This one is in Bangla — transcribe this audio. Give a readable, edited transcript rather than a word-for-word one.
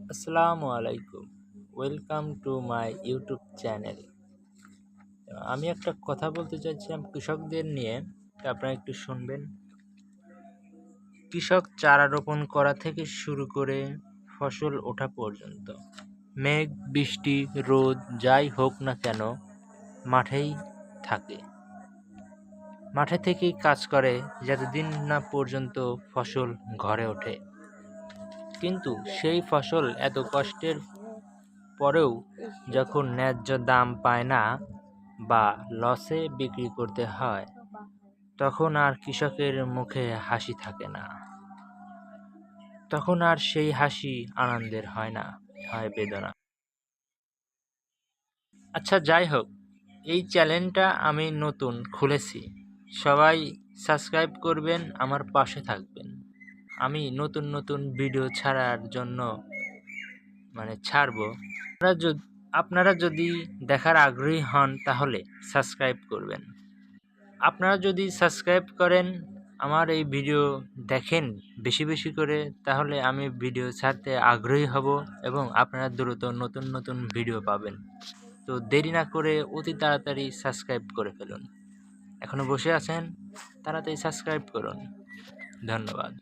আসসালামু আলাইকুম। Welcome to my YouTube channel. আমি একটা কথা বলতে চাইছিলাম কৃষকদের নিয়ে, তো আপনারা একটু শুনবেন। কৃষক চারা রোপণ করা থেকে শুরু করে ফসল ওঠা পর্যন্ত মেঘ, বৃষ্টি, রোদ যাই হোক না কেন মাঠেই থাকে। মাঠে থেকেই কাজ করে যতদিন না পর্যন্ত ফসল ঘরে ওঠে। কিন্তু সেই ফসল এত কষ্টের পরেও যখন ন্যায্য দাম পায় না বা লসে বিক্রি করতে হয়, তখন আর কৃষকের মুখে হাসি থাকে না। তখন আর সেই হাসি আনন্দের হয় না, হয় বেদনা। আচ্ছা, যাই হোক, এই চ্যানেলটা আমি নতুন খুলেছি। সবাই সাবস্ক্রাইব করবেন, আমার পাশে থাকবেন। আমি নতুন নতুন ভিডিও ছাড়ার জন্য ছাড়বো। আপনারা যদি দেখার আগ্রহী হন তাহলে সাবস্ক্রাইব করবেন। আপনারা যদি সাবস্ক্রাইব করেন, আমার এই ভিডিও দেখেন বেশি বেশি করে, তাহলে আমি ভিডিও ছাড়তে আগ্রহী হব এবং আপনারা দ্রুত নতুন নতুন ভিডিও পাবেন। তো দেরি না করে অতি তাড়াতাড়ি সাবস্ক্রাইব করে ফেলুন। এখনো বসে আছেন, তাড়াতাড়ি সাবস্ক্রাইব করুন। ধন্যবাদ।